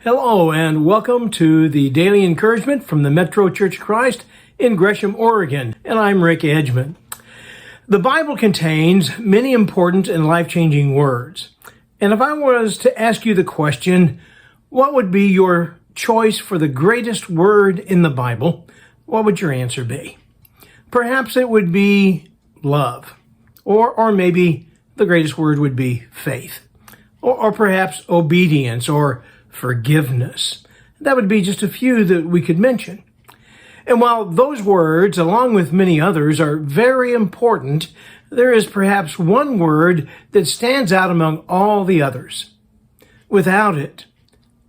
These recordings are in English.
Hello and welcome to the Daily Encouragement from the Metro Church of Christ in Gresham, Oregon. And I'm Rick Edgman. The Bible contains many important and life-changing words. And if I was to ask you the question, what would be your choice for the greatest word in the Bible? What would your answer be? Perhaps it would be love. Or maybe the greatest word would be faith. Or perhaps obedience or forgiveness. That would be just a few that we could mention. And while those words, along with many others, are very important, there is perhaps one word that stands out among all the others. Without it,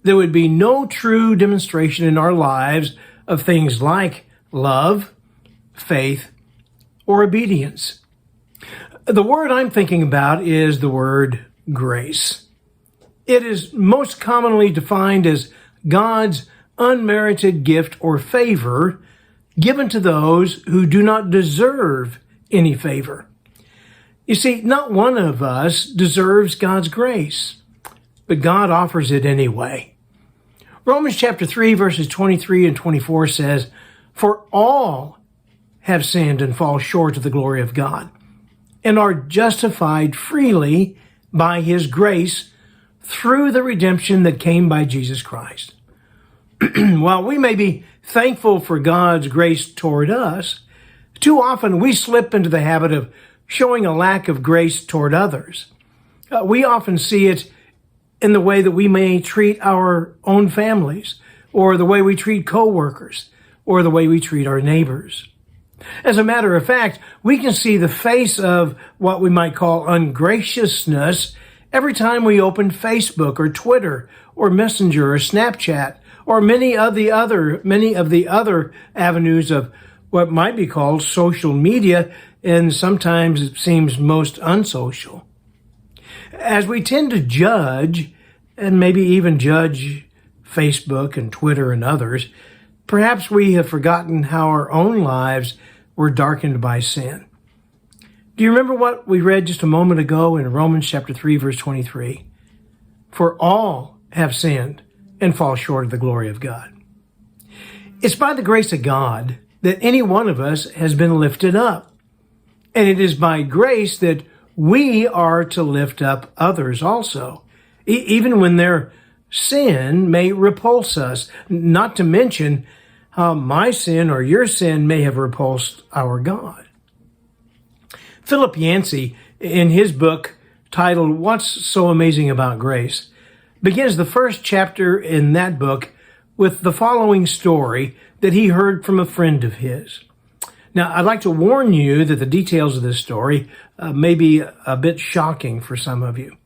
there would be no true demonstration in our lives of things like love, faith, or obedience. The word I'm thinking about is the word grace. It is most commonly defined as God's unmerited gift or favor given to those who do not deserve any favor. You see, not one of us deserves God's grace, but God offers it anyway. Romans chapter 3, verses 23 and 24 says, "For all have sinned and fall short of the glory of God, and are justified freely by His grace through the redemption that came by Jesus Christ." While we may be thankful for God's grace toward us, too often we slip into the habit of showing a lack of grace toward others. We often see it in the way that we may treat our own families, or the way we treat coworkers, or the way we treat our neighbors. As a matter of fact, we can see the face of what we might call ungraciousness every time we open Facebook or Twitter or Messenger or Snapchat or many of the other avenues of what might be called social media, and sometimes it seems most unsocial. As we tend to judge, and maybe even judge Facebook and Twitter and others, perhaps we have forgotten how our own lives were darkened by sin. Do you remember what we read just a moment ago in Romans chapter 3, verse 23? "For all have sinned and fall short of the glory of God." It's by the grace of God that any one of us has been lifted up. And it is by grace that we are to lift up others also, even when their sin may repulse us, not to mention how my sin or your sin may have repulsed our God. Philip Yancey, in his book titled "What's So Amazing About Grace," begins the first chapter in that book with the following story that he heard from a friend of his. Now, I'd like to warn you that the details of this story may be a bit shocking for some of you.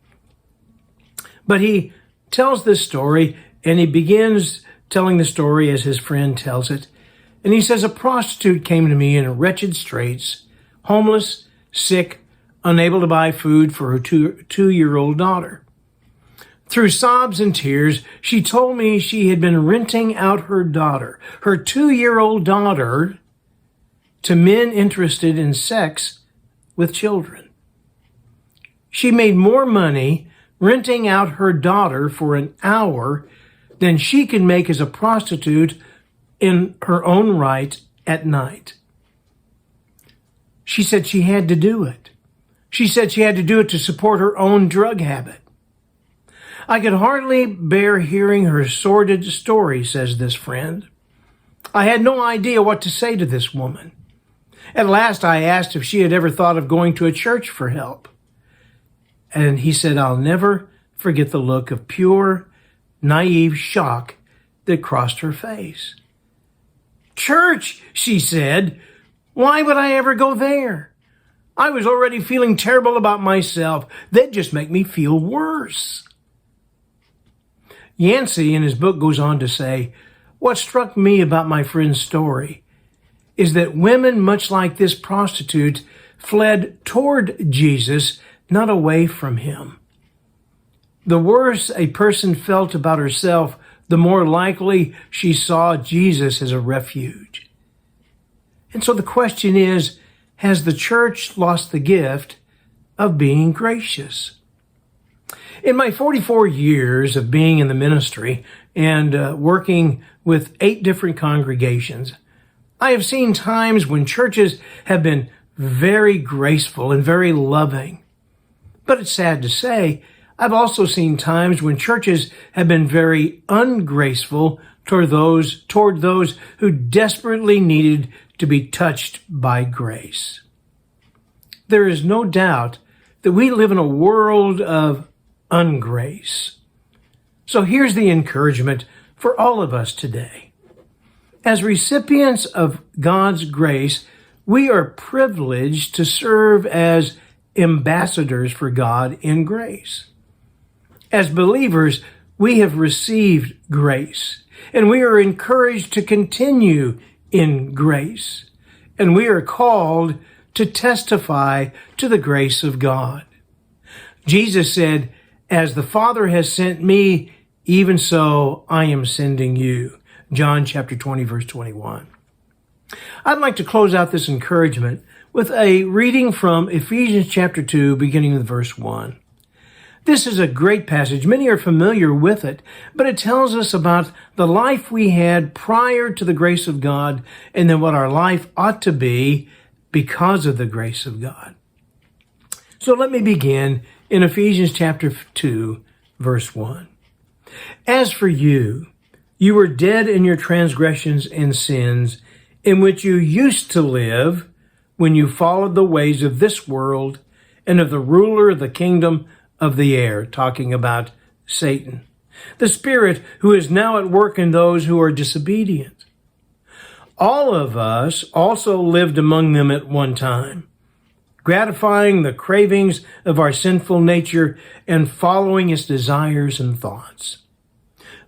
But he tells this story, and he begins telling the story as his friend tells it. And he says, "A prostitute came to me in wretched straits, homeless, sick, unable to buy food for her two-year-old daughter. Through sobs and tears, she told me she had been renting out her daughter, her 2-year-old daughter, to men interested in sex with children. She made more money renting out her daughter for an hour than she could make as a prostitute in her own right at night. She said she had to do it. She said she had to do it to support her own drug habit. I could hardly bear hearing her sordid story," says this friend. "I had no idea what to say to this woman. At last I asked if she had ever thought of going to a church for help. And he said, I'll never forget the look of pure, naive shock that crossed her face. 'Church,' she said. 'Why would I ever go there? I was already feeling terrible about myself. They'd just make me feel worse.'" Yancey in his book goes on to say, "What struck me about my friend's story is that women much like this prostitute fled toward Jesus, not away from him. The worse a person felt about herself, the more likely she saw Jesus as a refuge. And so the question is, has the church lost the gift of being gracious? In my 44 years of being in the ministry and working with 8 different congregations, I have seen times when churches have been very graceful and very loving. But it's sad to say, I've also seen times when churches have been very ungraceful toward those who desperately needed to be touched by grace. There is no doubt that we live in a world of ungrace. So here's the encouragement for all of us today. As recipients of God's grace, we are privileged to serve as ambassadors for God in grace. As believers, we have received grace, and we are encouraged to continue in grace, and we are called to testify to the grace of God. Jesus said, "As the Father has sent me, even so I am sending you." John chapter 20, verse 21. I'd like to close out this encouragement with a reading from Ephesians chapter 2, beginning with verse 1. This is a great passage. Many are familiar with it, but it tells us about the life we had prior to the grace of God and then what our life ought to be because of the grace of God. So let me begin in Ephesians chapter 2, verse 1. As for you, you were dead in your transgressions and sins, in which you used to live when you followed the ways of this world and of the ruler of the kingdom of the air, talking about Satan, the spirit who is now at work in those who are disobedient. All of us also lived among them at one time, gratifying the cravings of our sinful nature and following its desires and thoughts.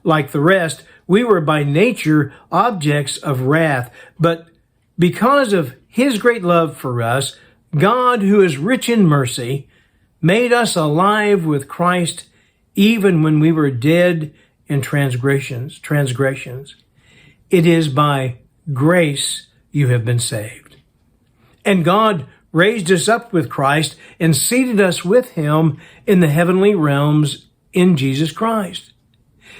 Like the rest, we were by nature objects of wrath, but because of His great love for us, God, who is rich in mercy, made us alive with Christ even when we were dead in transgressions. It is by grace you have been saved. And God raised us up with Christ and seated us with Him in the heavenly realms in Jesus Christ,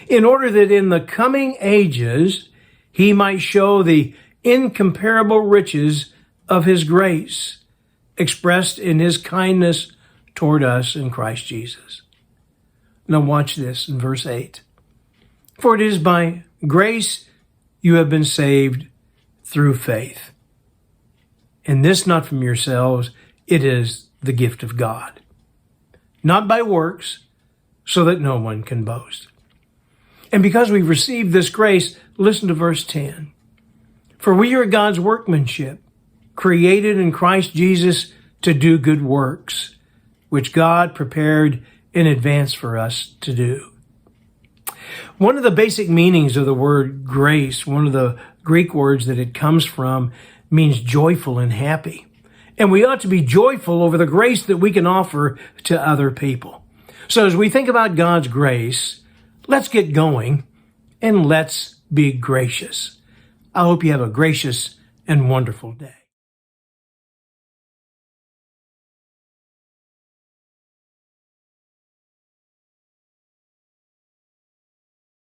in order that in the coming ages He might show the incomparable riches of His grace, expressed in His kindness toward us in Christ Jesus. Now watch this in verse 8. For it is by grace you have been saved through faith. And this not from yourselves, it is the gift of God. Not by works, so that no one can boast. And because we've received this grace, listen to verse 10. For we are God's workmanship, created in Christ Jesus to do good works, which God prepared in advance for us to do. One of the basic meanings of the word grace, one of the Greek words that it comes from, means joyful and happy. And we ought to be joyful over the grace that we can offer to other people. So as we think about God's grace, let's get going and let's be gracious. I hope you have a gracious and wonderful day.